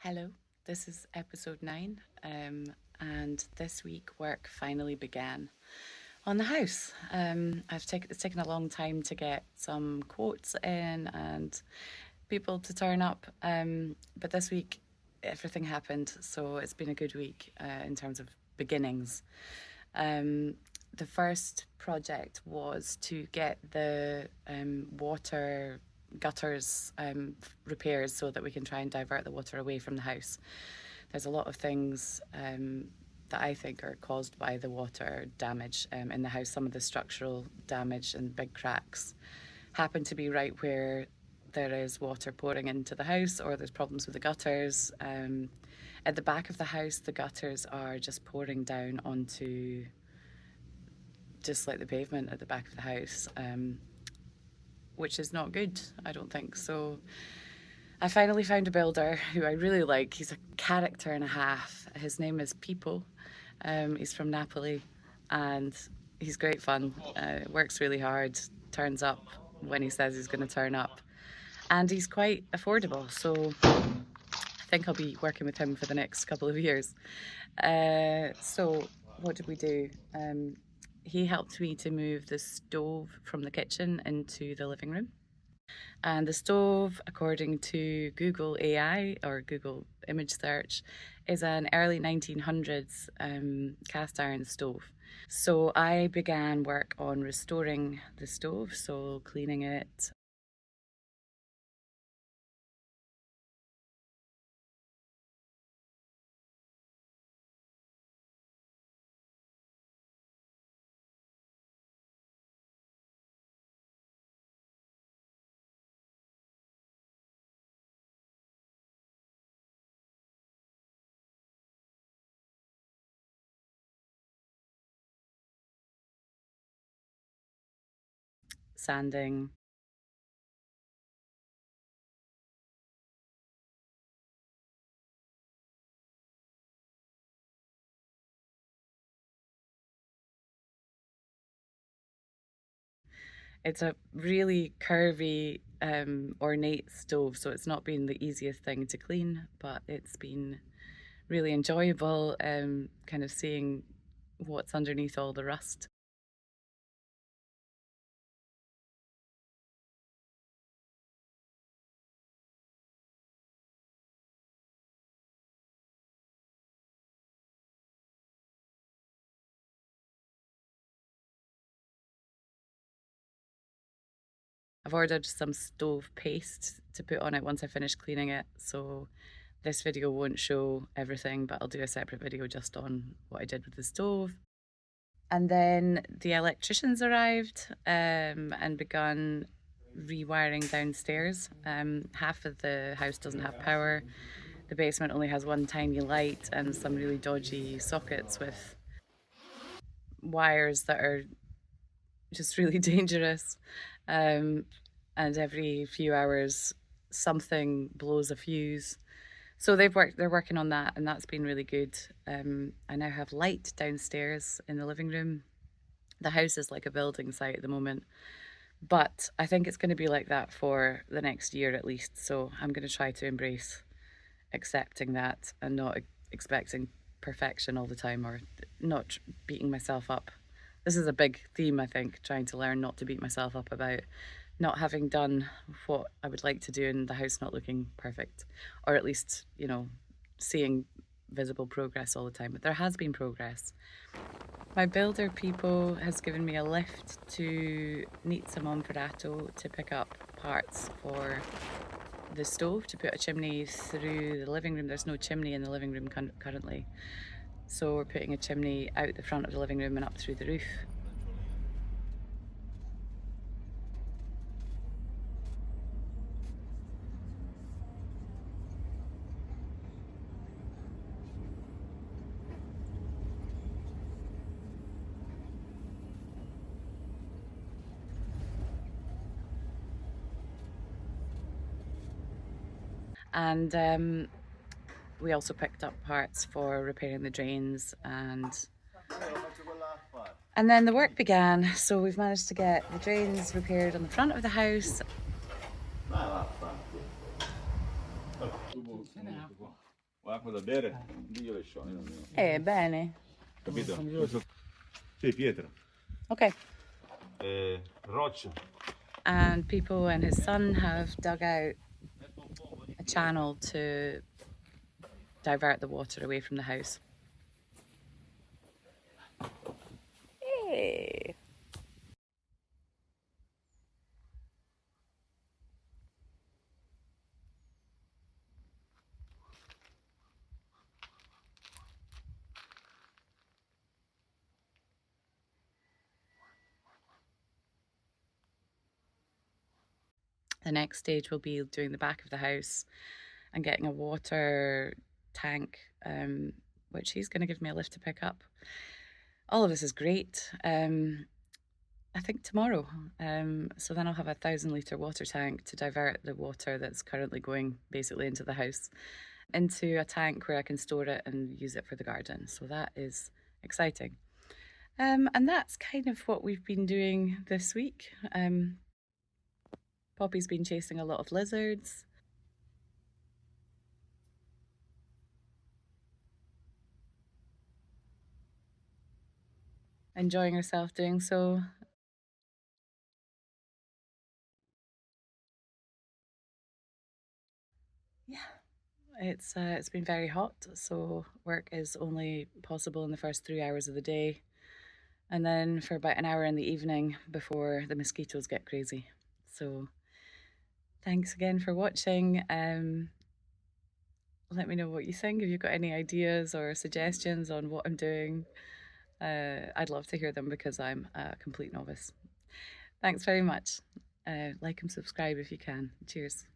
Hello, this is episode 9, and this week work finally began on the house. It's taken a long time to get some quotes in and people to turn up, but this week everything happened, so it's been a good week in terms of beginnings. The first project was to get the water gutters repairs so that we can try and divert the water away from the house. There's a lot of things that I think are caused by the water damage in the house. Some of the structural damage and big cracks happen to be right where there is water pouring into the house, or there's problems with the gutters. At the back of the house, the gutters are just pouring down onto just like the pavement at the back of the house, which is not good, I don't think. So I finally found a builder who I really like. He's a character and a half. His name is Pipo. He's from Napoli and he's great fun. Works really hard, turns up when he says he's going to turn up. And he's quite affordable, so I think I'll be working with him for the next couple of years. So what did we do? He helped me to move the stove from the kitchen into the living room. And the stove, according to Google AI or Google image search, is an early 1900s cast iron stove. So I began work on restoring the stove, so cleaning it. Sanding. It's a really curvy, ornate stove, so it's not been the easiest thing to clean, but it's been really enjoyable, kind of seeing what's underneath all the rust. I've ordered some stove paste to put on it once I finish cleaning it, so this video won't show everything, but I'll do a separate video just on what I did with the stove. And then the electricians arrived and begun rewiring downstairs. Half of the house doesn't have power. The basement only has one tiny light and some really dodgy sockets with wires that are just really dangerous. And every few hours, something blows a fuse. So they're working on that, and that's been really good. I now have light downstairs in the living room. The house is like a building site at the moment, but I think it's going to be like that for the next year at least. So I'm going to try to embrace accepting that and not expecting perfection all the time, or not beating myself up. This is a big theme, I think, trying to learn not to beat myself up about not having done what I would like to do and the house not looking perfect, or at least, seeing visible progress all the time. But there has been progress. My builder Pipo has given me a lift to Nizza Monferrato to pick up parts for the stove to put a chimney through the living room. There's no chimney in the living room currently, so we're putting a chimney out the front of the living room and up through the roof. And we also picked up parts for repairing the drains, and then the work began. So we've managed to get the drains repaired on the front of the house. L'acqua da bere, io le scioglie. Bene. Capito? Sì, pietra. Okay. Roccia. And people and his son have dug out a channel to divert the water away from the house. Hey. The next stage will be doing the back of the house and getting a water tank, which he's going to give me a lift to pick up. All of this is great. I think tomorrow. So then I'll have a 1,000 litre water tank to divert the water that's currently going basically into the house into a tank where I can store it and use it for the garden. So that is exciting. And that's kind of what we've been doing this week. Poppy's been chasing a lot of lizards. Enjoying herself doing so. Yeah, it's been very hot, so work is only possible in the first 3 hours of the day, and then for about an hour in the evening before the mosquitoes get crazy. So thanks again for watching. Let me know what you think. If you've got any ideas or suggestions on what I'm doing, I'd love to hear them because I'm a complete novice. Thanks very much. Like and subscribe if you can. Cheers.